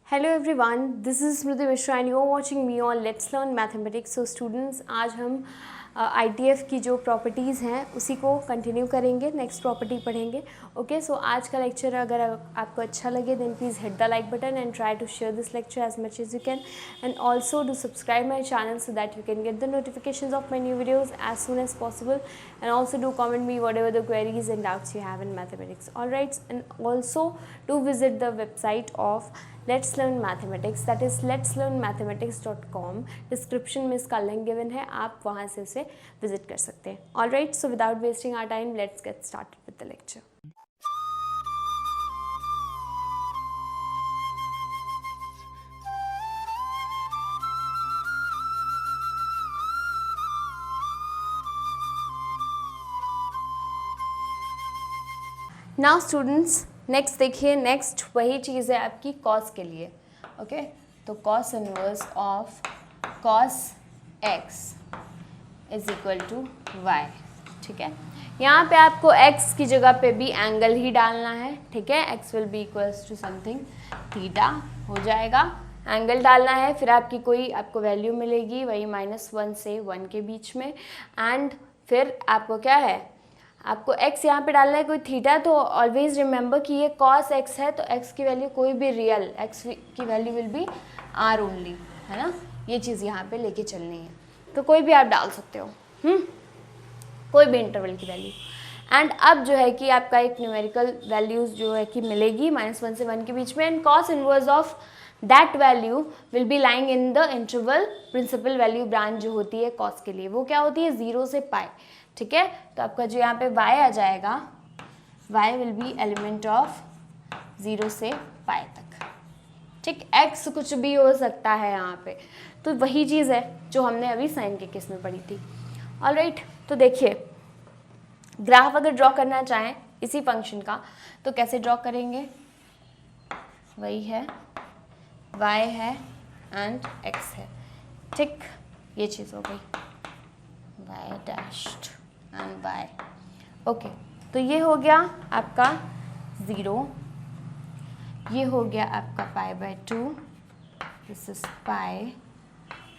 Hello everyone, this is Smriti Mishra and you are watching me on let's learn mathematics. So students, आज हम ITF की जो properties हैं उसी को कंटिन्यू करेंगे, नेक्स्ट प्रॉपर्टी पढ़ेंगे। ओके, सो आज का लेक्चर अगर आपको अच्छा लगे then please hit the like button and try to share this lecture as much as you can and also do subscribe my channel so that you can get the notifications of my new videos as soon as possible, and also do comment me whatever the queries and doubts you have in mathematics. All right, and also do visit the website of Let's Learn Mathematics, that is letslearnmathematics.com. Description में इसका link given है, आप वहाँ से उसे visit कर सकते हैं. All right, so without wasting our time let's get started with the lecture. Now students, next देखिए, नेक्स्ट वही चीज़ है आपकी कॉस के लिए. ओके, तो cos inverse of cos x is equal to y. ठीक है, यहाँ पे आपको x की जगह पे भी एंगल ही डालना है. ठीक है, x will be equals to something theta हो जाएगा, एंगल डालना है. फिर आपकी कोई आपको वैल्यू मिलेगी वही -1 से 1 के बीच में. एंड फिर आपको क्या है, आपको x यहाँ पे डालना है कोई थीटा. तो ऑलवेज रिमेंबर कि ये cos x है, तो x की वैल्यू कोई भी रियल x की value will B r only, है ना. ये चीज़ यहाँ पे लेके चलनी है, तो कोई भी आप डाल सकते हो, कोई भी इंटरवल की वैल्यू. एंड अब जो है कि आपका एक न्यूमेरिकल वैल्यूज जो है कि मिलेगी -1 से 1 के बीच में. And cos inverse of that value will be lying in the interval principal value branch जो होती है cos के लिए, वो क्या होती है 0 से पाई. ठीक है, तो आपका जो यहाँ पे y आ जाएगा, y will B element of 0 से पाई तक. ठीक, x कुछ भी हो सकता है यहाँ पे, तो वही चीज़ है जो हमने अभी साइन के केस में पढ़ी थी. ऑलराइट, तो देखिए, ग्राफ अगर ड्रॉ करना चाहें इसी फंक्शन का तो कैसे ड्रॉ करेंगे, वही है y है एंड x है. ठीक, ये चीज़ हो गई y dashed and y. Okay, तो ये हो गया आपका 0, ये हो गया आपका π/2, this is pi,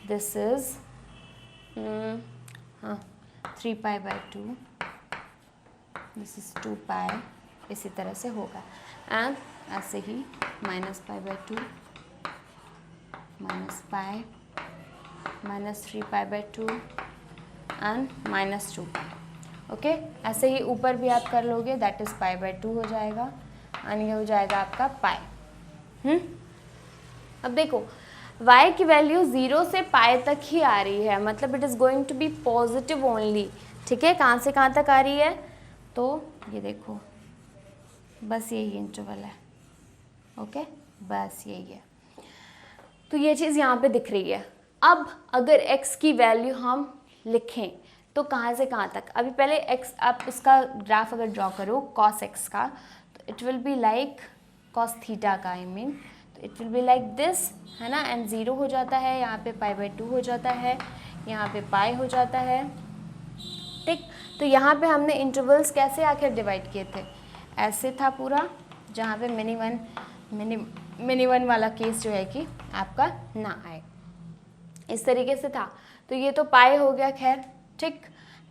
this is 3π/2, this is 2π. इसी तरह से होगा. एंड ऐसे ही -π/2 -π -3π/2 एंड -2π. ओके, ऐसे ही ऊपर भी आप कर लोगे, दैट इज π/2 हो जाएगा एंड ये हो जाएगा आपका पाई. अब देखो, y की वैल्यू 0 से पाई तक ही आ रही है, मतलब it is going to be positive only. ठीक है, कहाँ से कहाँ तक आ रही है, तो ये देखो बस यही इंटरवल है. ओके, बस यही है. तो ये चीज़ यहाँ पे दिख रही है. अब अगर x की वैल्यू हम लिखें तो कहाँ से कहाँ तक, अभी पहले x, आप इसका ग्राफ अगर ड्रॉ करो cos x का, तो it will be like cos theta का, आई मीन, तो it will be like this, है ना. एंड 0 हो जाता है, यहाँ पे π/2 हो जाता है, यहाँ पे पाई हो जाता है. ठीक, तो यहाँ पे हमने इंटरवल्स कैसे आखिर डिवाइड किए थे, ऐसे था पूरा, जहाँ पे मिनी वन वाला केस जो है कि आपका ना आए, इस तरीके से था. तो ये तो पाई हो गया, खैर. ठीक,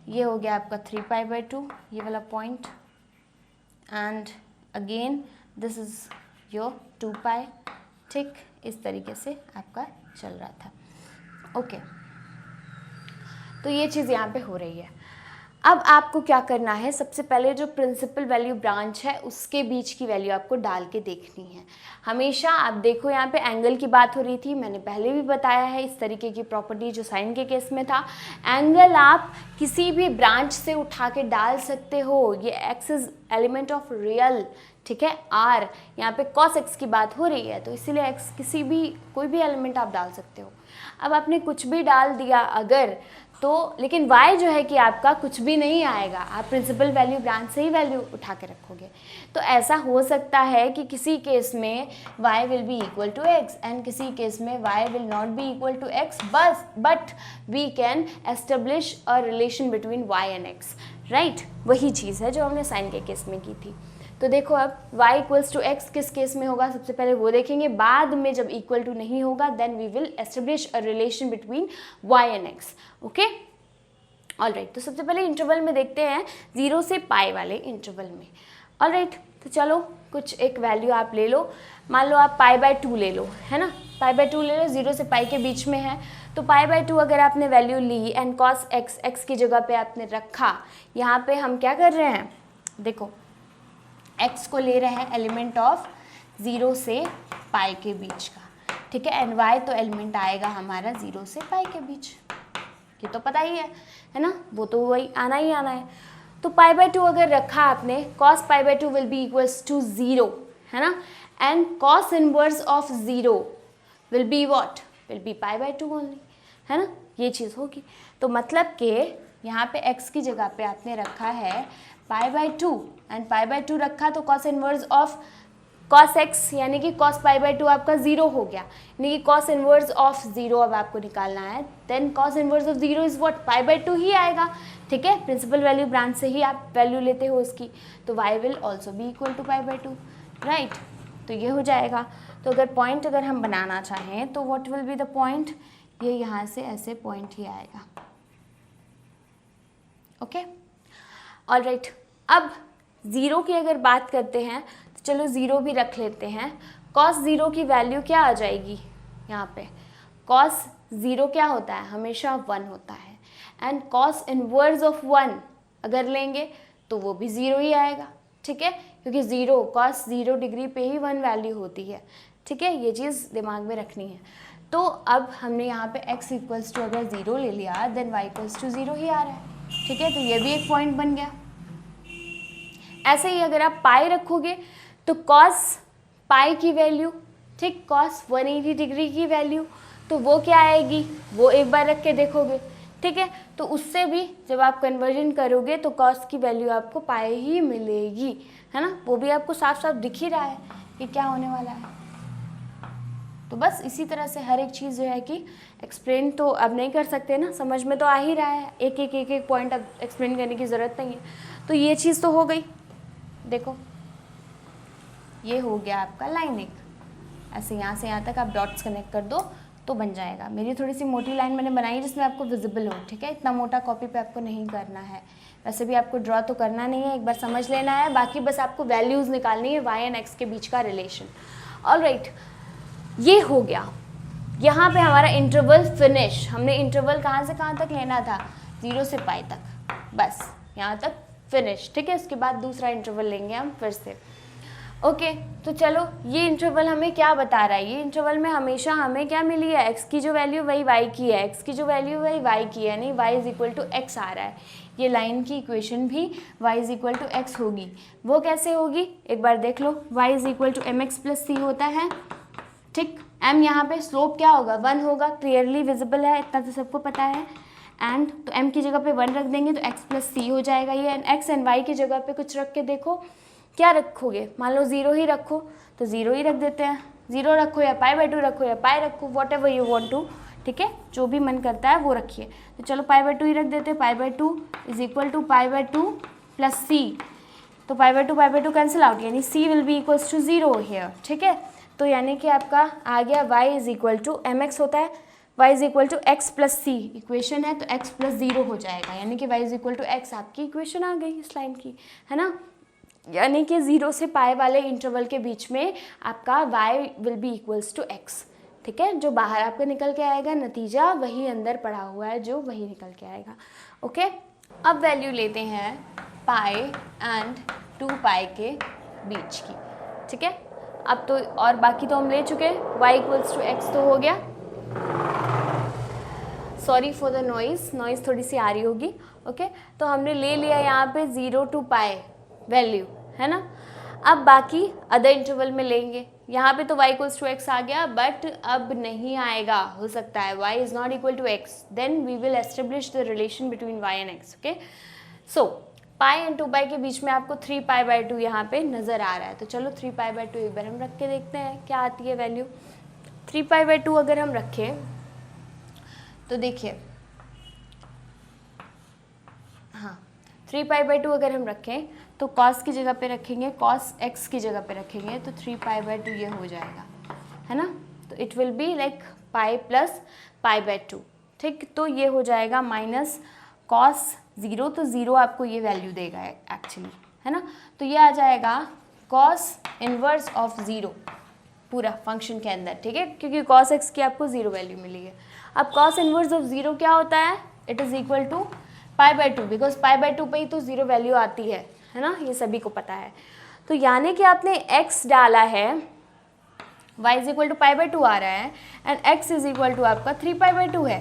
ये हो गया आपका 3π/2, ये वाला point. And again this is your 2π. ठीक, इस तरीके से आपका चल रहा था. ओके, तो ये चीज़ यहाँ पे हो रही है. अब आपको क्या करना है, सबसे पहले जो प्रिंसिपल वैल्यू ब्रांच है उसके बीच की वैल्यू आपको डाल के देखनी है. हमेशा आप देखो, यहाँ पे एंगल की बात हो रही थी, मैंने पहले भी बताया है इस तरीके की प्रॉपर्टी जो साइन के केस में था. एंगल आप किसी भी ब्रांच से उठा के डाल सकते हो. ये x is element of real. ठीक है, r, यहाँ पे cos x की बात हो रही है, तो इसीलिए x किसी भी कोई भी एलिमेंट आप डाल सकते हो. अब आपने कुछ भी डाल दिया अगर, तो लेकिन y जो है कि आपका कुछ भी नहीं आएगा, आप प्रिंसिपल वैल्यू ब्रांच से ही वैल्यू उठा के रखोगे. तो ऐसा हो सकता है कि किसी केस में y will be equal to x and किसी केस में y will not be equal to x, but we can establish a relation between y and x. Right, वही चीज़ है जो हमने साइन के केस में की थी. तो देखो अब y इक्वल्स टू एक्स किस केस में होगा, सबसे पहले वो देखेंगे, बाद में जब इक्वल टू नहीं होगा then we will establish a relation between y and x। Okay, all right. तो सबसे पहले इंटरवल में देखते हैं 0 से पाई वाले इंटरवल में। ऑलराइट, तो चलो कुछ एक वैल्यू आप ले लो, मान लो आप π/2 ले लो, है ना, π/2 ले लो, 0 से पाई के बीच में है। तो π/2 अगर आपने वैल्यू ली एंड cos x x की जगह पे आपने रखा, यहाँ पे हम क्या कर रहे हैं, देखो x को ले रहे हैं एलिमेंट ऑफ 0 से पाई के बीच का, ठीक है, एंड y तो एलिमेंट आएगा हमारा 0 से पाई के बीच, ये तो पता ही है ना, वो तो वही आना ही आना है। तो π/2 अगर रखा आपने, cos π/2 will be equals to 0, है ना, and cos inverse of 0 will be what, will be π/2 only, है ना, ये चीज़ होगी। तो मतलब कि यहाँ पे x की जगह पे आपने रखा है π/2 एंड π/2 रखा तो cos inverse of cos x यानी कि cos π/2 आपका 0 हो गया, यानी कि cos इनवर्स ऑफ 0 अब आपको निकालना है, then cos inverse of 0 is what, π/2 ही आएगा, ठीक है, प्रिंसिपल वैल्यू ब्रांच से ही आप वैल्यू लेते हो उसकी, तो y will also be equal to π/2, right. तो ये हो जाएगा। तो अगर पॉइंट अगर हम बनाना चाहें तो what will be the point, ये यहाँ से ऐसे पॉइंट ही आएगा। Okay, alright. अब 0 की अगर बात करते हैं तो चलो 0 भी रख लेते हैं। cos 0 की वैल्यू क्या आ जाएगी, यहाँ पे cos 0 क्या होता है, हमेशा 1 होता है, एंड cos इनवर्स ऑफ 1 अगर लेंगे तो वो भी 0 ही आएगा, ठीक है, क्योंकि 0 cos 0 डिग्री पे ही 1 वैल्यू होती है, ठीक है, ये चीज़ दिमाग में रखनी है। तो अब हमने यहाँ पे x इक्वल्स टू अगर 0 ले लिया देन y इक्वल्स टू 0 ही आ रहा है, ठीक है, तो ये भी एक पॉइंट बन गया। ऐसे ही अगर आप पाई रखोगे तो cos पाई की वैल्यू, ठीक, cos 180 डिग्री की वैल्यू, तो वो क्या आएगी, वो एक बार रख के देखोगे, ठीक है, तो उससे भी जब आप कन्वर्जन करोगे तो cos की वैल्यू आपको पाई ही मिलेगी, है ना, वो भी आपको साफ साफ दिख ही रहा है कि क्या होने वाला है। तो बस इसी तरह से हर एक चीज़ जो है कि एक्सप्लेन तो अब नहीं कर सकते ना, समझ में तो आ ही रहा है, एक एक पॉइंट अब एक्सप्लेन करने की ज़रूरत नहीं है। तो ये चीज़ तो हो गई, देखो ये हो गया आपका लाइन एक, ऐसे यहाँ से यहाँ तक आप डॉट्स कनेक्ट कर दो तो बन जाएगा। मेरी थोड़ी सी मोटी लाइन मैंने बनाई है जिसमें आपको विजिबल हो, ठीक है, इतना मोटा कॉपी पे आपको नहीं करना है, वैसे भी आपको ड्रॉ तो करना नहीं है, एक बार समझ लेना है, बाकी बस आपको वैल्यूज़ निकालनी है y एंड x के बीच का रिलेशन। ऑलराइट, ये हो गया, यहाँ पे हमारा इंटरवल फिनिश। हमने इंटरवल कहाँ से कहाँ तक लेना था, 0 से पाई तक, बस यहाँ तक फिनिश, ठीक है, उसके बाद दूसरा इंटरवल लेंगे हम फिर से। ओके, तो चलो ये इंटरवल हमें क्या बता रहा है, ये इंटरवल में हमेशा हमें क्या मिली है, x की जो वैल्यू वही y की है, x की जो वैल्यू वही y की है, यानी y is equal to x आ रहा है। ये लाइन की इक्वेशन भी y is equal to x होगी। वो कैसे होगी, एक बार देख लो, y is equal to mx plus c होता है, ठीक, m यहाँ पे स्लोप क्या होगा, 1 होगा, क्लियरली विजिबल है, इतना तो सबको पता है, एंड तो m की जगह पे 1 रख देंगे तो x प्लस c हो जाएगा ये, एंड x एंड y की जगह पे कुछ रख के देखो क्या रखोगे, मान लो 0 ही रखो तो 0 ही रख देते हैं, 0 रखो या π/2 रखो या पाई रखो, whatever you want to, ठीक है, जो भी मन करता है वो रखिए। तो चलो π/2 ही रख देते हैं, π/2 is equal to π/2 plus c, तो π/2 कैंसिल आउट, यानी c will be equals to 0 here, ठीक है, तो यानी कि आपका आ गया y is equal to mx होता है, y is equal to x plus c equation है, तो x प्लस 0 हो जाएगा, यानी कि y is equal to x आपकी इक्वेशन आ गई इस लाइन की, है ना, यानी कि 0 से पाई वाले इंटरवल के बीच में आपका y will be equals to x, ठीक है, जो बाहर आपका निकल के आएगा नतीजा वही अंदर पड़ा हुआ है जो वही निकल के आएगा। ओके, अब वैल्यू लेते हैं पाई एंड 2 पाई के बीच की, ठीक है, अब तो और बाकी तो हम ले चुके, y इक्वल्स टू x तो हो गया, सॉरी फॉर द नॉइज़ थोड़ी सी आ रही होगी। ओके, तो हमने ले लिया यहाँ पे 0 to पाई वैल्यू, है ना, अब बाकी अदर इंटरवल में लेंगे, यहाँ पे तो y इक्वल्स टू x आ गया, बट अब नहीं आएगा, हो सकता है y is not equal to x, then we will establish the relation between y and x। Okay, so pi and 2 pi के बीच में आपको 3 π/2 यहाँ पे नज़र आ रहा है, तो चलो 3 π/2 एक बार हम रख के देखते हैं क्या आती है वैल्यू। 3 π/2 अगर हम रखें तो देखिए, हाँ 3 π/2 अगर हम रखें तो कॉस की जगह पे रखेंगे, कॉस एक्स की जगह पे रखेंगे तो 3π/2 ये हो जाएगा, है ना। तो it will be like pi plus π/2, ठीक। तो ये हो जाएगा माइनस कॉस 0, तो 0 आपको ये वैल्यू देगा एक्चुअली, है ना। तो ये आ जाएगा कॉस इनवर्स ऑफ 0 पूरा फंक्शन के अंदर, ठीक है, क्योंकि कॉस एक्स की आपको 0 वैल्यू मिली है। अब कॉस इनवर्स ऑफ 0 क्या होता है, it is equal to π/2, because π/2 पे ही तो 0 वैल्यू आती है ना, ये सभी को पता है। तो यानी कि आपने x डाला है, y इज इक्वल टू π/2 आ रहा है, and x is equal to आपका 3π/2 है।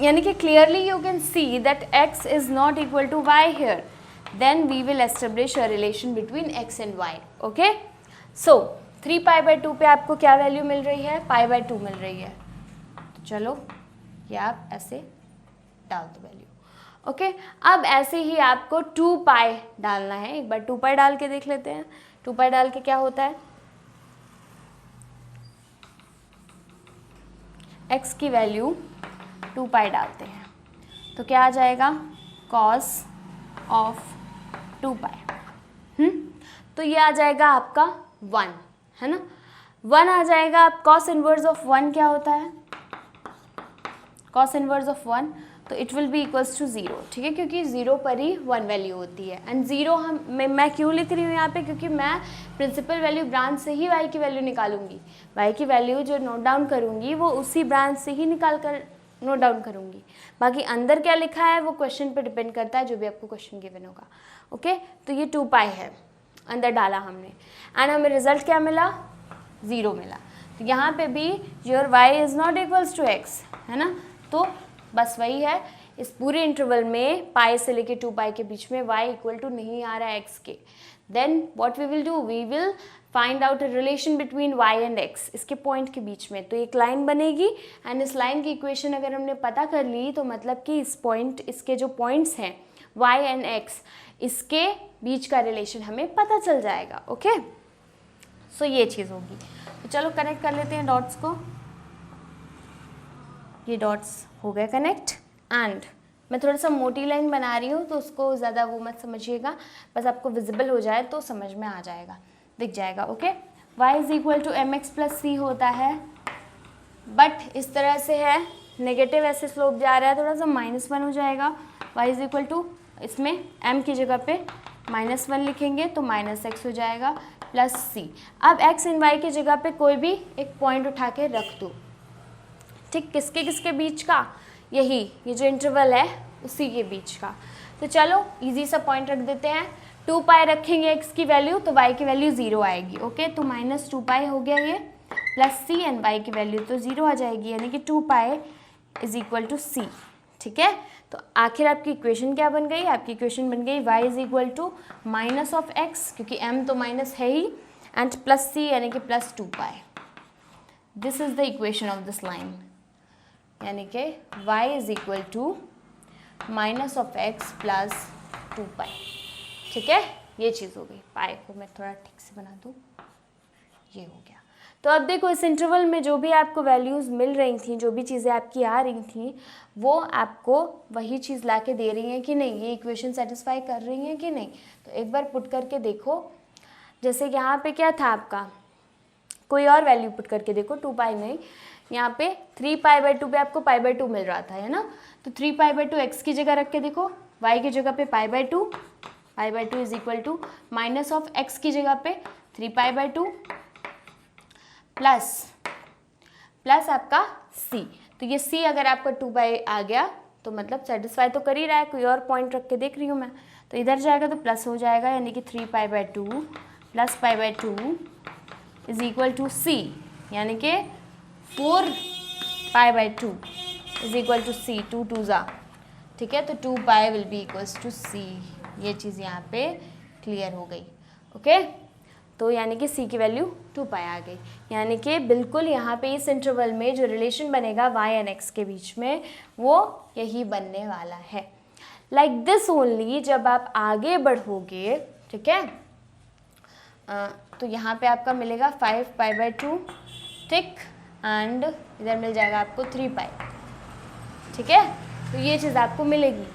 यानी कि clearly you can see that x is not equal to y here, then we will establish a relation between x and y, okay. So 3π/2 पे आपको क्या वैल्यू मिल रही है, π/2 मिल रही है। तो चलो ये आप ऐसे डाल दो वैल्यू, ओके। अब ऐसे ही आपको 2π डालना है, एक बार 2π डाल के देख लेते हैं। 2π डाल के क्या होता है, x की वैल्यू 2π डालते हैं तो क्या आ जाएगा, cos ऑफ 2π, तो ये आ जाएगा आपका 1, है ना। 1 आ जाएगा। आप cos इनवर्स ऑफ 1 क्या होता है, cos इनवर्स ऑफ 1, तो it will be equals to 0, ठीक है, क्योंकि 0 पर ही 1 वैल्यू होती है। एंड 0 मैं क्यों लिख रही हूँ यहाँ पे, क्योंकि मैं प्रिंसिपल वैल्यू ब्रांच से ही y की वैल्यू निकालूंगी। y की वैल्यू जो नोट डाउन करूँगी वो उसी ब्रांच से ही निकाल कर नोट डाउन करूँगी। बाकी अंदर क्या लिखा है वो क्वेश्चन पे डिपेंड करता है, जो भी आपको क्वेश्चन गिवन होगा, ओके। तो ये 2π है, अंदर डाला हमने, एंड हमें रिजल्ट क्या मिला, 0 मिला। तो यहाँ पे भी your y is not equals to x, है ना। तो बस वही है, इस पूरे इंटरवल में पाई से लेके 2π के बीच में y इक्वल टू नहीं आ रहा है x के, then what we will do, we will find out a relation between y and x, इसके पॉइंट के बीच में। तो एक लाइन बनेगी, एंड इस लाइन की इक्वेशन अगर हमने पता कर ली तो मतलब कि इस पॉइंट, इसके जो पॉइंट्स हैं y एंड x, इसके बीच का रिलेशन हमें पता चल जाएगा, ओके। सो ये चीज़ होगी। तो चलो कनेक्ट कर लेते हैं डॉट्स को। ये डॉट्स हो गए कनेक्ट, एंड मैं थोड़ा सा मोटी लाइन बना रही हूँ तो उसको ज़्यादा वो मत समझिएगा, बस आपको विजिबल हो जाए तो समझ में आ जाएगा, दिख जाएगा, okay. y is equal to mx plus C होता है, बट इस तरह से है, नेगेटिव ऐसे स्लोप जा रहा है, थोड़ा सा -1 हो जाएगा। y इज इक्वल टू, इसमें m की जगह पे -1 लिखेंगे तो -x हो जाएगा प्लस c। अब x एंड y की जगह पे कोई भी एक पॉइंट उठा के रख दो, ठीक, किसके किसके बीच का, यही ये जो इंटरवल है उसी के बीच का। तो चलो इजी सा पॉइंट रख देते हैं, 2π रखेंगे x की वैल्यू तो y की वैल्यू 0 आएगी, ओके। तो -2π हो गया ये, प्लस c, एंड y की वैल्यू तो 0 आ जाएगी, यानी कि 2π इज इक्वल टू c, ठीक है। तो आखिर आपकी इक्वेशन क्या बन गई, आपकी इक्वेशन बन गई y is equal to minus of x, क्योंकि m तो माइनस है ही, एंड प्लस c यानी कि plus 2π। This is the equation of this line, यानी कि y is equal to minus of x plus 2π, ठीक है। ये चीज़ हो गई, पाई को मैं थोड़ा ठीक से बना दूँ, ये हो गया। तो अब देखो इस इंटरवल में जो भी आपको वैल्यूज़ मिल रही थी, जो भी चीज़ें आपकी आ रही थी, वो आपको वही चीज़ ला के दे रही हैं कि नहीं, ये इक्वेशन सेटिस्फाई कर रही हैं कि नहीं। तो एक बार पुट करके देखो, जैसे यहाँ पे क्या था आपका, कोई और वैल्यू पुट करके देखो, 2π नहीं, यहाँ पे 3π/2 पे आपको π/2 मिल रहा था, है ना। तो 3π/2 x की जगह रख के देखो, y की जगह पे π/2 is equal to minus of x की जगह पे 3π/2 प्लस आपका c। तो ये c अगर आपका 2π आ गया तो मतलब सेटिस्फाई तो कर ही रहा है, कोई और पॉइंट रख के देख रही हूँ मैं, तो इधर जाएगा तो प्लस हो जाएगा, यानी कि 3π/2 plus π/2 is equal to c, यानी कि 4π/2 इज इक्वल टू c, 2 2 जा, ठीक है। तो 2π will be equals to c, ये चीज़ यहाँ पे क्लियर हो गई, ओके। तो यानी कि c की वैल्यू 2π आ गई, यानी कि बिल्कुल यहाँ पे इस इंटरवल में जो रिलेशन बनेगा y एंड x के बीच में वो यही बनने वाला है। लाइक दिस ओनली जब आप आगे बढ़ोगे, ठीक है, तो यहाँ पे आपका मिलेगा 5π/2, ठीक, एंड इधर मिल जाएगा आपको 3π, ठीक है। तो ये चीज़ आपको मिलेगी।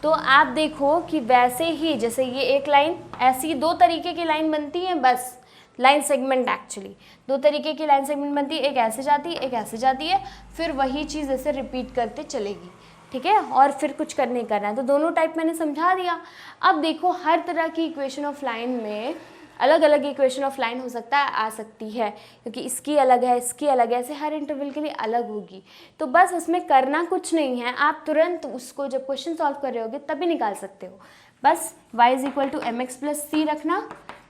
तो आप देखो कि वैसे ही जैसे ये एक लाइन, ऐसी दो तरीके की लाइन बनती है, बस लाइन सेगमेंट एक्चुअली दो तरीके की लाइन सेगमेंट बनती है, एक ऐसे जाती है एक ऐसे जाती है, फिर वही चीज़ ऐसे रिपीट करते चलेगी, ठीक है, और फिर कुछ कर नहीं करना है। तो दोनों टाइप मैंने समझा दिया। अब देखो हर तरह की इक्वेशन ऑफ लाइन में अलग अलग इक्वेशन ऑफ लाइन हो सकता है, आ सकती है, क्योंकि इसकी अलग है इसकी अलग है, ऐसे हर इंटरवल के लिए अलग होगी। तो बस उसमें करना कुछ नहीं है, आप तुरंत उसको जब क्वेश्चन सॉल्व कर रहे होगे तभी निकाल सकते हो। बस y = mx + c रखना,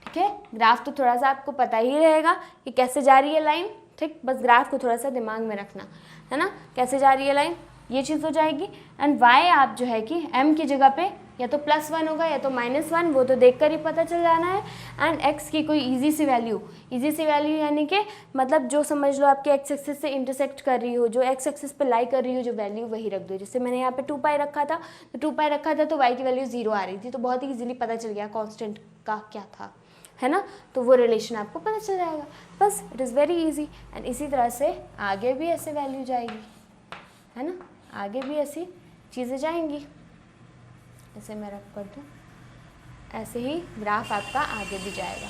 ठीक है। ग्राफ तो थोड़ा सा आपको पता ही रहेगा कि कैसे जा रही है लाइन, ठीक, बस ग्राफ को थोड़ा सा दिमाग में रखना है ना, कैसे जा रही है लाइन, ये चीज़ हो जाएगी। एंड y आप जो है कि m की जगह पे या तो +1 होगा या तो -1, वो तो देखकर ही पता चल जाना है। एंड x की कोई इजी सी वैल्यू यानी कि मतलब जो समझ लो आपके x एक्सिस से इंटरसेक्ट कर रही हो, जो x एक्सिस पे लाई कर रही हो जो वैल्यू, वही रख दो। जैसे मैंने यहाँ पे 2π रखा था, तो 2π रखा था तो y की वैल्यू 0 आ रही थी, तो बहुत ही ईजिली पता चल गया कॉन्स्टेंट का क्या था, है ना। तो वो रिलेशन आपको पता चल जाएगा, बस it is very easy. And इसी तरह से आगे भी ऐसे वैल्यू जाएगी, है ना, आगे भी ऐसी चीज़ें जाएंगी। इसे मैं रख कर दूँ, ऐसे ही ग्राफ आपका आगे भी जाएगा,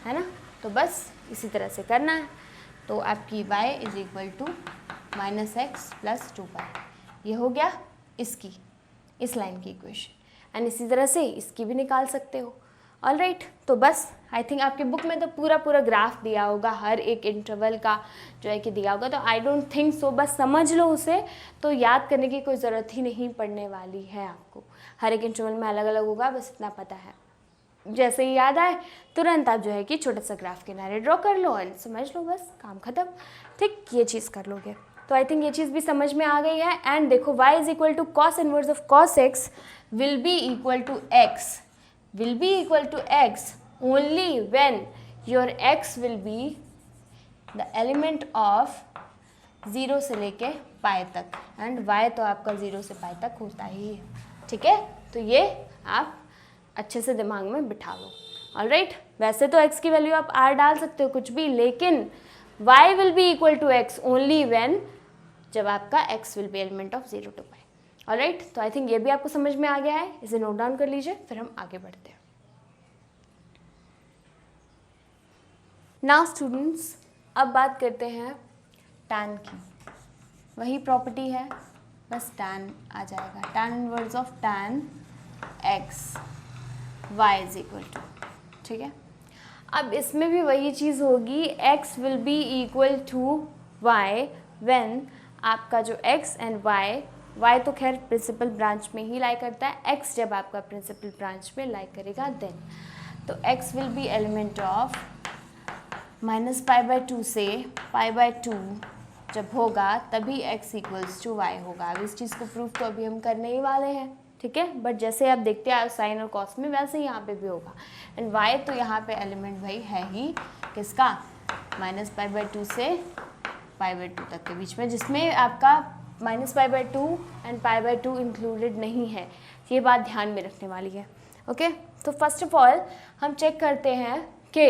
है ना। तो बस इसी तरह से करना है। तो आपकी y = -x + 2π, ये हो गया इसकी, इस लाइन की इक्वेशन। एंड इसी तरह से इसकी भी निकाल सकते हो। ऑलराइट, तो बस आई थिंक आपके बुक में तो पूरा ग्राफ दिया होगा, हर एक इंटरवल का जो है कि दिया होगा, तो आई डोंट थिंक सो, बस समझ लो उसे, तो याद करने की कोई ज़रूरत ही नहीं पड़ने वाली है आपको। हर एक इंटरवल में अलग अलग होगा, बस इतना पता है। जैसे ही याद आए तुरंत आप जो है कि छोटा सा ग्राफ किनारे ड्रॉ कर लो और समझ लो, बस काम खत्म, ठीक, ये चीज़ कर लोगे। तो आई थिंक ये चीज़ भी समझ में आ गई है। एंड देखो y = cos inverse of cos x will be equal to x only when your x will be the element of 0 से लेके पाई तक, एंड y तो आपका 0 से पाई तक होता ही है, ठीक है। तो ये आप अच्छे से दिमाग में बिठा लो। ऑलराइट, वैसे तो x की वैल्यू आप r डाल सकते हो कुछ भी, लेकिन y will be equal to x only when, जब आपका x will be element of 0 to pi. Alright, तो आई थिंक ये भी आपको समझ में आ गया है, इसे नोट डाउन कर लीजिए, फिर हम आगे बढ़ते हैं। नाउ स्टूडेंट्स, अब बात करते हैं tan की। वही प्रॉपर्टी है, बस tan आ जाएगा, tan inverse of tan x y = ठीक है। अब इसमें भी वही चीज़ होगी, x will be equal to y when आपका जो x एंड y तो खैर प्रिंसिपल ब्रांच में ही लाई करता है, x जब आपका प्रिंसिपल ब्रांच में लाई करेगा देन, तो x will be element of -π/2 से π/2 जब होगा तभी x = y होगा। अब इस चीज़ को प्रूफ तो अभी हम करने ही वाले हैं, ठीक है, बट जैसे आप देखते हैं साइन और कॉस में, वैसे ही यहाँ पे भी होगा। एंड y तो यहाँ पे एलिमेंट भाई है ही किसका, -π/2 से π/2 तक के बीच में, जिसमें आपका -π/2 एंड π/2 इंक्लूडेड नहीं है, ये बात ध्यान में रखने वाली है। ओके, तो फर्स्ट ऑफ ऑल हम चेक करते हैं कि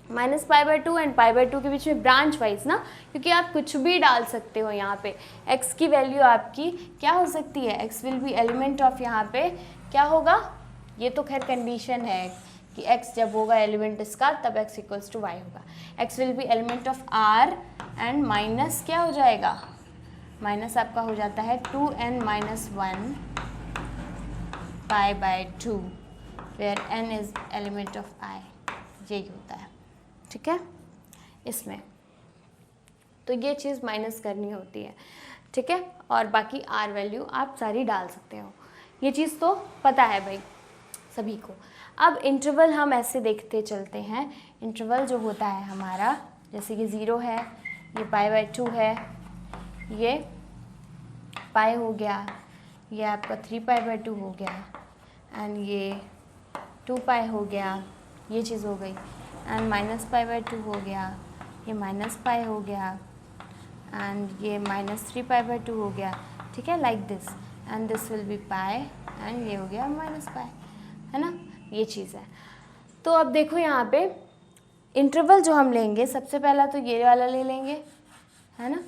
-π/2 एंड π/2 के बीच में ब्रांच वाइज ना, क्योंकि आप कुछ भी डाल सकते हो यहाँ पे। x की वैल्यू आपकी क्या हो सकती है, x will B element of, यहाँ पे क्या होगा, ये तो खैर कंडीशन है कि x जब होगा एलिमेंट इसका तब x = y होगा। x will B element of r and minus क्या हो जाएगा, माइनस आपका हो जाता है 2n - 1 π/2 where n is element of i, यही होता है, ठीक है। इसमें तो ये चीज़ माइनस करनी होती है, ठीक है, और बाकी r वैल्यू आप सारी डाल सकते हो, ये चीज़ तो पता है भाई सभी को। अब इंटरवल हम ऐसे देखते चलते हैं, इंटरवल जो होता है हमारा, जैसे कि 0 है, ये π/2 है, ये पाई हो गया, ये आपका 3π/2 हो गया, एंड ये 2π हो गया, ये चीज़ हो गई, एंड -π/2 हो गया, ये -π हो गया, एंड ये -3π/2 हो गया, ठीक है, like this, and this will be pi, and ये हो गया -π, है ना, ये चीज़ है। तो अब देखो यहाँ पे इंटरवल जो हम लेंगे, सबसे पहला तो ये वाला ले लेंगे, है ना,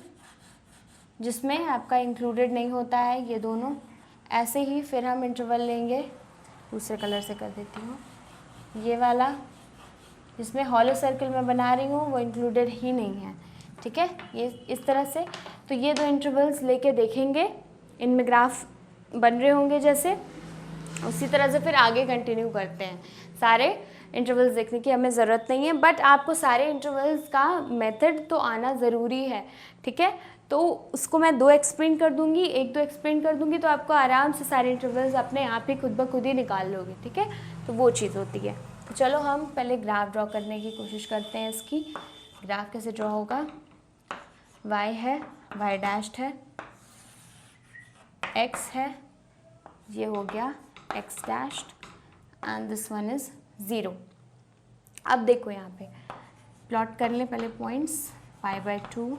जिसमें आपका इंक्लूडेड नहीं होता है ये दोनों, ऐसे ही फिर हम इंटरवल लेंगे, दूसरे कलर से कर देती हूँ, ये वाला जिसमें हॉलो सर्कल मैं बना रही हूँ वो इंक्लूडेड ही नहीं है, ठीक है, ये इस तरह से। तो ये दो इंटरवल्स लेके देखेंगे, इनमें ग्राफ बन रहे होंगे जैसे, उसी तरह से फिर आगे कंटिन्यू करते हैं। सारे इंटरवल्स देखने की हमें ज़रूरत नहीं है, बट आपको सारे इंटरवल्स का मेथड तो आना ज़रूरी है, ठीक है। तो उसको मैं 2 एक्सप्लेन कर दूंगी, 1-2 एक्सप्लेन कर दूंगी, तो आपको आराम से सारे इंटरवल्स अपने आप ही खुद ब खुद ही निकाल लोगे, ठीक है। तो वो चीज़ होती है। तो चलो हम पहले ग्राफ ड्रॉ करने की कोशिश करते हैं। इसकी ग्राफ कैसे ड्रॉ होगा, y है, y डैश्ड है, x है, ये हो गया x dashed and this one is 0। अब देखो यहाँ पे प्लॉट कर लें पहले पॉइंट्स, π/2,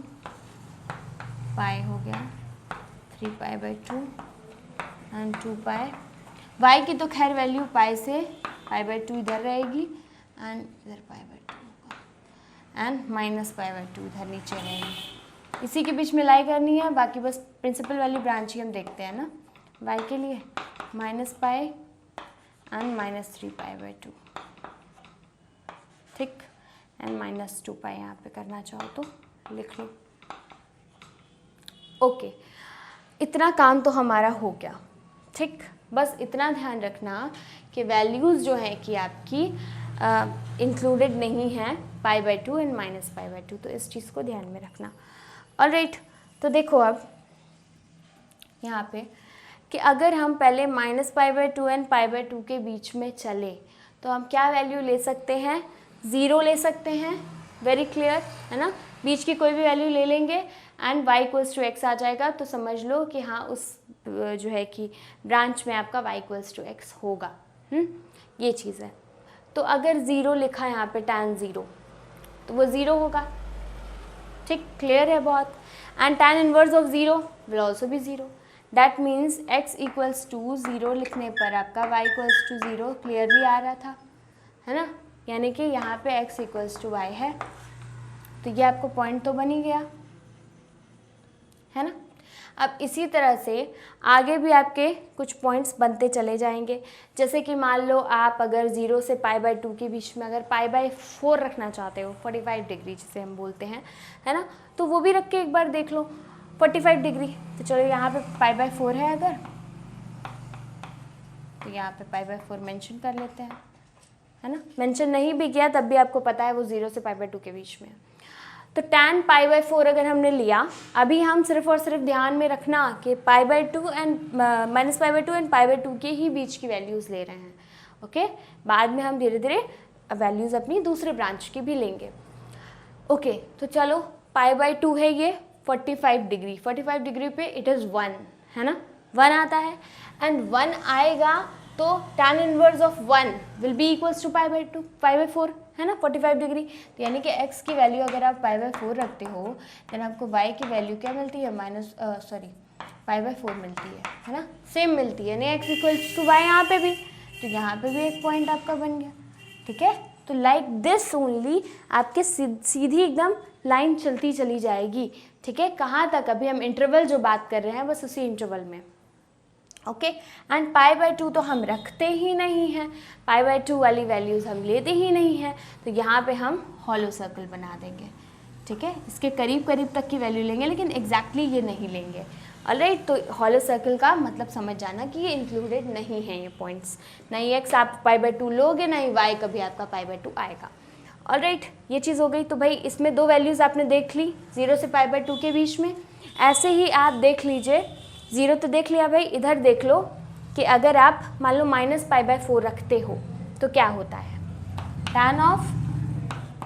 पाई हो गया 3π/2 एंड 2π। y की तो खैर वैल्यू पाई से π/2 इधर रहेगी एंड इधर π/2 होगा एंड -π/2 इधर नीचे रहेगी। इसी के बीच में लाई करनी है, बाकी बस प्रिंसिपल वाली ब्रांच ही हम देखते हैं ना। y के लिए -π एंड -3π/2, ठीक, एंड -2π यहाँ पे करना चाहो तो लिख लो। ओके, इतना काम तो हमारा हो गया, ठीक। बस इतना ध्यान रखना कि वैल्यूज़ जो हैं कि आपकी इंक्लूडेड नहीं हैं π/2 एंड -π/2, तो इस चीज़ को ध्यान में रखना। ऑलराइट, तो देखो अब यहाँ पे कि अगर हम पहले -π/2 एंड π/2 के बीच में चले तो हम क्या वैल्यू ले सकते हैं, 0 ले सकते हैं, वेरी क्लियर है ना। बीच की कोई भी वैल्यू ले लेंगे and y equals to x आ जाएगा, तो समझ लो कि हाँ उस जो है कि ब्रांच में आपका y इक्वल्स टू x होगा। ये चीज़ है। तो अगर 0 लिखा है यहाँ पे tan 0, तो वो 0 होगा, ठीक, क्लियर है बहुत। And tan inverse of 0 will also be 0, that means x equals to 0 लिखने पर आपका y इक्वल्स टू 0 क्लियरली आ रहा था, है ना। यानी कि यहाँ पे x इक्वल्स टू y है, तो ये आपको पॉइंट तो बन ही गया, है ना। अब इसी तरह से आगे भी आपके कुछ पॉइंट्स बनते चले जाएंगे। जैसे कि मान लो आप अगर 0 से π/2 के बीच में अगर π/4 रखना चाहते हो, 45 डिग्री जिसे हम बोलते हैं, है ना, तो वो भी रख के एक बार देख लो 45 डिग्री। तो चलो यहाँ पे π/4 है अगर, तो यहाँ पे π/4 मेंशन कर लेते हैं, है ना। मेंशन नहीं भी किया तब भी आपको पता है वो 0 से π/2 के बीच में है। तो tan π/4 अगर हमने लिया, अभी हम सिर्फ और सिर्फ ध्यान में रखना कि π/2 एंड -π/2 एंड π/2 के ही बीच की वैल्यूज़ ले रहे हैं, ओके। बाद में हम धीरे धीरे वैल्यूज़ अपनी दूसरे ब्रांच की भी लेंगे, ओके। तो चलो π/2 है ये 45 डिग्री, 45 डिग्री पे इट इज़ 1, है ना, 1 आता है एंड 1 आएगा तो tan inverse of 1 will be equals to π/4, है ना, 45 डिग्री। तो यानी कि x की वैल्यू अगर आप π/4 रखते हो देन आपको y की वैल्यू क्या मिलती है, π/4 मिलती है ना, सेम मिलती है, नहीं x इक्वल्स टू y यहाँ पे भी, तो यहाँ पे भी एक पॉइंट आपका बन गया, ठीक है। तो लाइक दिस ओनली आपके सीधी एकदम लाइन चलती चली जाएगी, ठीक है। कहाँ तक, अभी हम इंटरवल जो बात कर रहे हैं बस उसी इंटरवल में, ओके। एंड π/2 तो हम रखते ही नहीं हैं, π/2 वाली वैल्यूज़ हम लेते ही नहीं हैं, तो यहाँ पे हम हॉलो सर्कल बना देंगे, ठीक है। इसके करीब करीब तक की वैल्यू लेंगे लेकिन एग्जैक्टली ये नहीं लेंगे, ऑलराइट। तो हॉलो सर्कल का मतलब समझ जाना कि ये इंक्लूडेड नहीं है ये पॉइंट्स, ना ही x आप π/2 लोगे ना ही y कभी आपका π/2 आएगा, ऑलराइट। ये चीज़ हो गई। तो भाई इसमें 2 वैल्यूज़ आपने देख ली 0 से π/2 के बीच में। ऐसे ही आप देख लीजिए, 0 तो देख लिया भाई, इधर देख लो कि अगर आप मान लो -π/4 रखते हो तो क्या होता है, tan of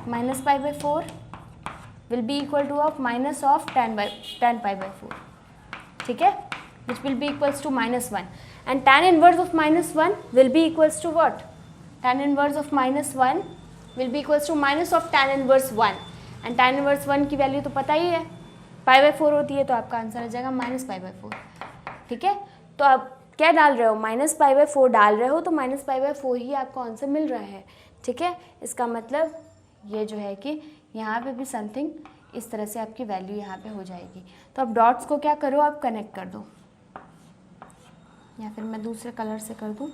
-π/4 will be equal to of minus of tan π/4, ठीक है, which will be equals to -1 and tan inverse of -1 will be equals to what, tan inverse of -1 will be equals to minus of tan inverse 1 and tan inverse 1 की value तो पता ही है π/4 होती है, तो आपका आंसर आ जाएगा -π/4, ठीक है। तो आप क्या डाल रहे हो, -π/4 डाल रहे हो, तो -π/4 ही आपको आंसर मिल रहा है, ठीक है। इसका मतलब ये जो है कि यहाँ पे भी समथिंग इस तरह से आपकी वैल्यू यहाँ पे हो जाएगी। तो अब डॉट्स को क्या करो, आप कनेक्ट कर दो, या फिर मैं दूसरे कलर से कर दूँ,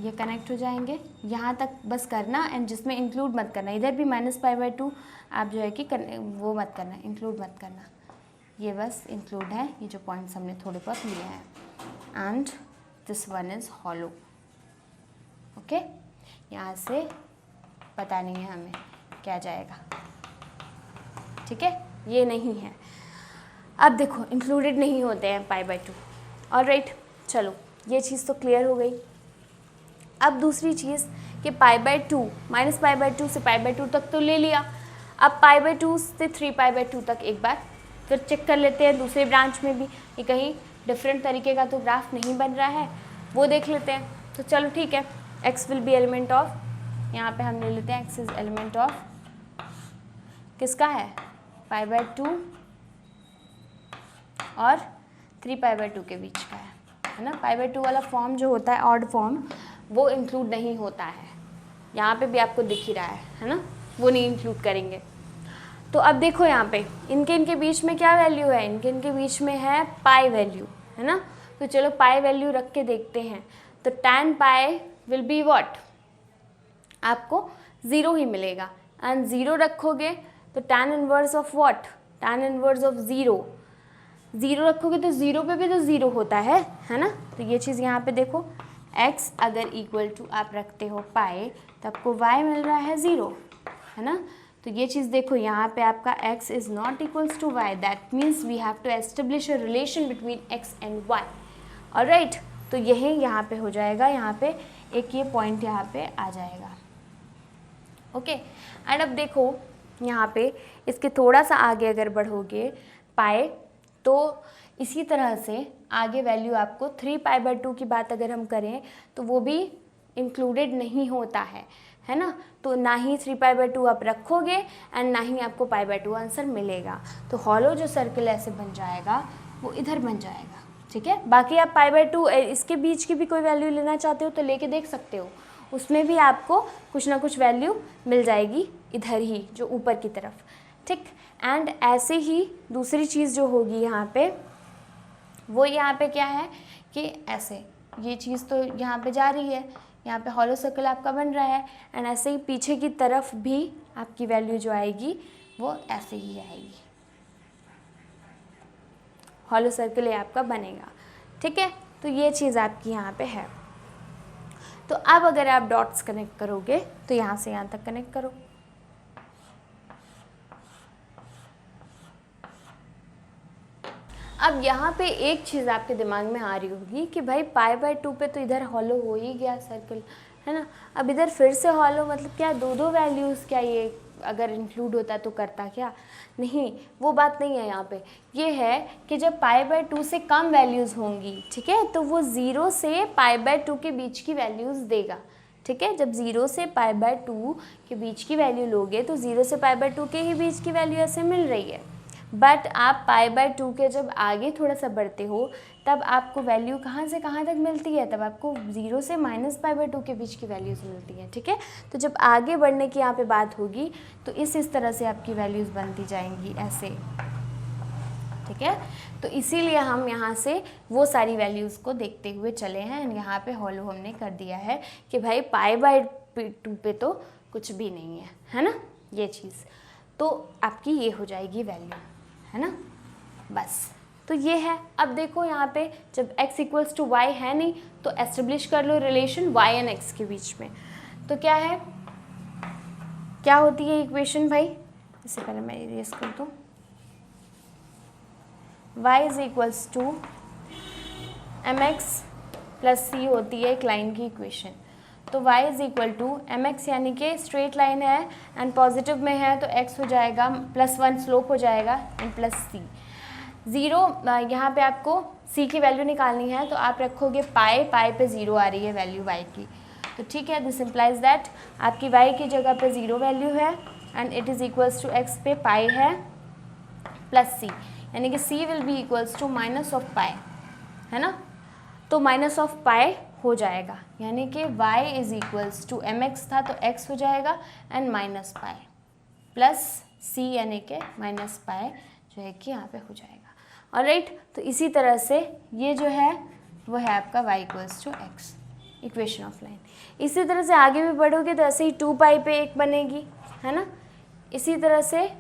ये कनेक्ट हो जाएंगे। यहाँ तक बस करना, एंड जिसमें इंक्लूड मत करना, इधर भी -π/2 आप जो है कि वो मत करना, इंक्लूड मत करना, ये बस इंक्लूड है, ये जो पॉइंट्स हमने थोड़े बहुत लिए हैं। And this one is hollow. Okay, यहाँ से पता नहीं है हमें क्या जाएगा, ठीक है, ये नहीं है। अब देखो इंक्लूडेड नहीं होते हैं π/2। ऑलराइट, चलो ये चीज़ तो क्लियर हो गई। अब दूसरी चीज़ कि π/2 -π/2 से π/2 तक तो ले लिया, अब π/2 से 3π/2 तक एक बार फिर चेक कर लेते हैं दूसरे ब्रांच में भी कि कहीं डिफरेंट तरीके का तो ग्राफ नहीं बन रहा है, वो देख लेते हैं। तो चलो ठीक है, x will B element of, यहाँ पे हम ले लेते हैं x इज एलिमेंट ऑफ किसका है, π/2 और 3π/2 के बीच का है ना। π/2 वाला फॉर्म जो होता है ऑड फॉर्म, वो इंक्लूड नहीं होता है, यहाँ पे भी आपको दिख ही रहा है ना, वो नहीं इंक्लूड करेंगे। तो अब देखो यहाँ पे इनके बीच में क्या वैल्यू है, इनके बीच में है पाई वैल्यू, है ना। तो चलो पाई वैल्यू रख के देखते हैं। तो tan pi will be what, आपको 0 ही मिलेगा, एंड 0 रखोगे तो tan inverse of what, tan inverse of 0 रखोगे तो 0 पे भी तो 0 होता है ना। तो ये चीज़ यहाँ पे देखो, x अगर इक्वल टू आप रखते हो पाई तो आपको y मिल रहा है 0, है ना। तो ये चीज़ देखो यहाँ पे आपका x is not equals to y, that means we have to establish a relation between x and y। Alright, तो यही यहाँ पे हो जाएगा, यहाँ पे एक ये पॉइंट यहाँ पे आ जाएगा। ओके, एंड अब देखो यहाँ पे इसके थोड़ा सा आगे अगर बढ़ोगे पाए, तो इसी तरह से आगे वैल्यू आपको 3π/2 की बात अगर हम करें तो वो भी इंक्लूडेड नहीं होता है ना। तो ना ही 3π/2 आप रखोगे एंड ना ही आपको π/2 आंसर मिलेगा। तो हॉलो जो सर्कल ऐसे बन जाएगा वो इधर बन जाएगा, ठीक है। बाकी आप π/2 इसके बीच की भी कोई वैल्यू लेना चाहते हो तो लेके देख सकते हो, उसमें भी आपको कुछ ना कुछ वैल्यू मिल जाएगी इधर ही जो ऊपर की तरफ, ठीक। एंड ऐसे ही दूसरी चीज़ जो होगी यहाँ पे, वो यहाँ पे क्या है कि ऐसे ये चीज़ तो यहाँ पे जा रही है, यहाँ पे हॉलो सर्कल आपका बन रहा है, एंड ऐसे ही पीछे की तरफ भी आपकी वैल्यू जो आएगी वो ऐसे ही आएगी, हॉलो सर्कल ये आपका बनेगा, ठीक है। तो ये चीज़ आपकी यहाँ पे है। तो अब अगर आप डॉट्स कनेक्ट करोगे तो यहाँ से यहाँ तक कनेक्ट करो। अब यहाँ पे एक चीज़ आपके दिमाग में आ रही होगी कि भाई π/2 पे तो इधर हॉलो हो ही गया सर्कल, है ना। अब इधर फिर से हॉलो, मतलब क्या दो वैल्यूज़, क्या ये अगर इंक्लूड होता तो करता क्या, नहीं, वो बात नहीं है यहाँ पे। ये है कि जब π/2 से कम वैल्यूज़ होंगी, ठीक है, तो वो 0 से π/2 के बीच की वैल्यूज़ देगा, ठीक है। जब 0 से π/2 के बीच की वैल्यू लोगे तो 0 से π/2 के ही बीच की वैल्यू ऐसे मिल रही है। बट आप π/2 के जब आगे थोड़ा सा बढ़ते हो तब आपको वैल्यू कहाँ से कहाँ तक मिलती है, तब आपको 0 से -π/2 के बीच की वैल्यूज़ मिलती है, ठीक है। तो जब आगे बढ़ने की यहाँ पे बात होगी तो इस तरह से आपकी वैल्यूज़ बनती जाएंगी ऐसे, ठीक है। तो इसीलिए हम यहाँ से वो सारी वैल्यूज़ को देखते हुए चले हैं, एंड यहाँ पे हॉलो हमने कर दिया है कि भाई π/2 पे तो कुछ भी नहीं है ना, ये चीज़ तो आपकी ये हो जाएगी वैल्यू, है ना, बस। तो ये है। अब देखो यहाँ पे जब x इक्वल्स टू वाई है नहीं तो एस्टेब्लिश कर लो रिलेशन y एंड x के बीच में। तो क्या है, क्या होती है इक्वेशन भाई, इससे पहले मैं इरेज कर दूँ, y is equals to mx plus c होती है एक लाइन की इक्वेशन। तो y is equal to mx यानी कि स्ट्रेट लाइन है एंड पॉजिटिव में है तो x हो जाएगा +1 स्लोप हो जाएगा एंड प्लस c। 0 यहाँ पे आपको c की वैल्यू निकालनी है तो आप रखोगे पाई पे 0 आ रही है वैल्यू y की, तो ठीक है। दिस इम्प्लाइज दैट आपकी y की जगह पे 0 वैल्यू है and it is equals to x पे पाई है प्लस c, यानी कि c will be equals to minus of pi, है ना। तो माइनस ऑफ पाई हो जाएगा, यानी कि y is equals to mx था तो x हो जाएगा एंड -π प्लस c यानी कि -π जो है कि यहाँ पे हो जाएगा। ऑलराइट, तो इसी तरह से ये जो है वो है आपका y equals to x, equation of line. इसी तरह से आगे भी बढ़ोगे तो ऐसे ही 2 पाई पे एक बनेगी, है ना। इसी तरह से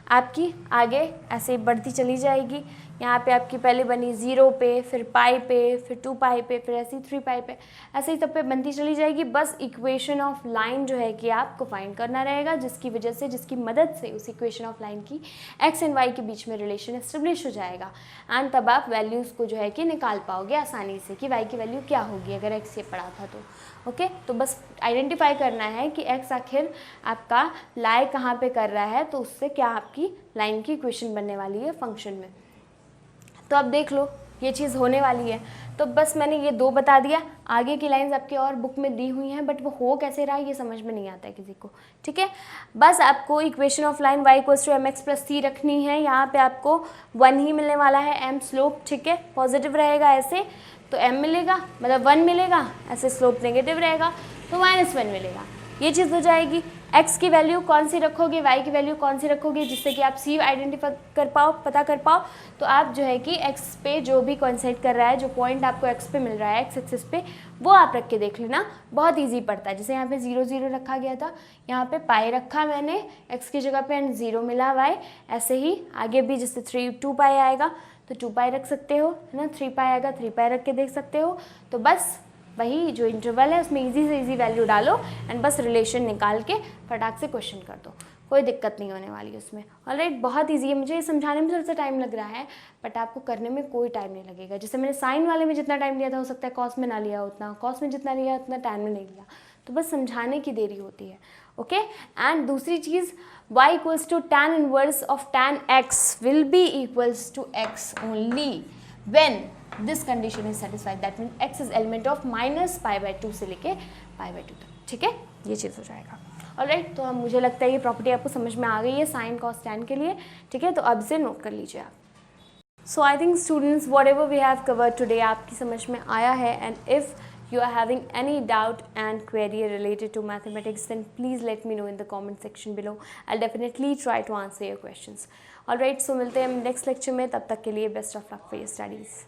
आपकी आगे ऐसे ही बढ़ती चली जाएगी। यहाँ पे आपकी पहले बनी 0 पे, फिर पाई पे, फिर 2 पाई पे, फिर ऐसे ही 3 पाई पे, ऐसे ही सब पे बनती चली जाएगी। बस इक्वेशन ऑफ लाइन जो है कि आपको फाइंड करना रहेगा, जिसकी वजह से, जिसकी मदद से उस इक्वेशन ऑफ लाइन की एक्स एंड वाई के बीच में रिलेशन एस्टेब्लिश हो जाएगा। एंड तब आप वैल्यूज़ को जो है कि निकाल पाओगे आसानी से कि वाई की वैल्यू क्या होगी अगर एक्स ये पड़ा था तो। ओके, तो बस आइडेंटिफाई करना है कि एक्स आखिर आपका लाई कहाँ पे कर रहा है, तो उससे क्या आपकी लाइन की इक्वेशन बनने वाली है फंक्शन में। तो अब देख लो ये चीज़ होने वाली है। तो बस मैंने ये 2 बता दिया, आगे की लाइंस आपकी और बुक में दी हुई हैं, बट वो हो कैसे रहा है ये समझ में नहीं आता है किसी को, ठीक है। बस आपको equation of line y equals to mx plus c रखनी है। यहाँ पे आपको 1 ही मिलने वाला है, m स्लोप, ठीक है, पॉजिटिव रहेगा ऐसे तो m मिलेगा, मतलब 1 मिलेगा, ऐसे स्लोप नेगेटिव रहेगा तो -1 मिलेगा। ये चीज़ हो जाएगी। x की वैल्यू कौन सी रखोगे, y की वैल्यू कौन सी रखोगे, जिससे कि आप c आइडेंटिफाई कर पाओ, पता कर पाओ। तो आप जो है कि x पे जो भी कॉन्सेंट कर रहा है, जो पॉइंट आपको x पे मिल रहा है, x एक्सिस पे, वो आप रख के देख लेना, बहुत ईजी पड़ता है। जैसे यहाँ पे 0 0 रखा गया था, यहाँ पे पाई रखा मैंने x की जगह पे एंड 0 मिला y। ऐसे ही आगे भी जैसे 2 पाई आएगा तो 2 पाई रख सकते हो, है ना, 3 पाई आएगा 3 पाई रख के देख सकते हो। तो बस वही जो इंटरवल है उसमें इजी से इजी वैल्यू डालो एंड बस रिलेशन निकाल के फटाक से क्वेश्चन कर दो, कोई दिक्कत नहीं होने वाली उसमें। ऑलराइट, बहुत इजी है। मुझे ये समझाने में थोड़ा सा टाइम लग रहा है, बट आपको करने में कोई टाइम नहीं लगेगा। जैसे मैंने साइन वाले में जितना टाइम लिया था, हो सकता है कॉस में ना लिया उतना, कॉस में जितना लिया उतना टाइम में नहीं लिया, तो बस समझाने की देरी होती है। ओके, एंड दूसरी चीज़, y equals to tan inverse of tan x will be equals to x only when this condition is satisfied, that mean x is element of -π/2 से लेके π/2 तक, ठीक है, ये चीज़ हो जाएगा। ऑलराइट, तो अब मुझे लगता है ये प्रॉपर्टी आपको समझ में आ गई है साइन कॉस टैन के लिए, ठीक है, तो अब से नोट कर लीजिए आप। So I think students whatever we have covered today आपकी समझ में आया है, and if you are having any doubt and query related to mathematics, then please let me know in the comment section below. I'll definitely try to answer your questions. Alright, so मिलते हैं next lecture में, तब तक के लिए best of luck for your studies.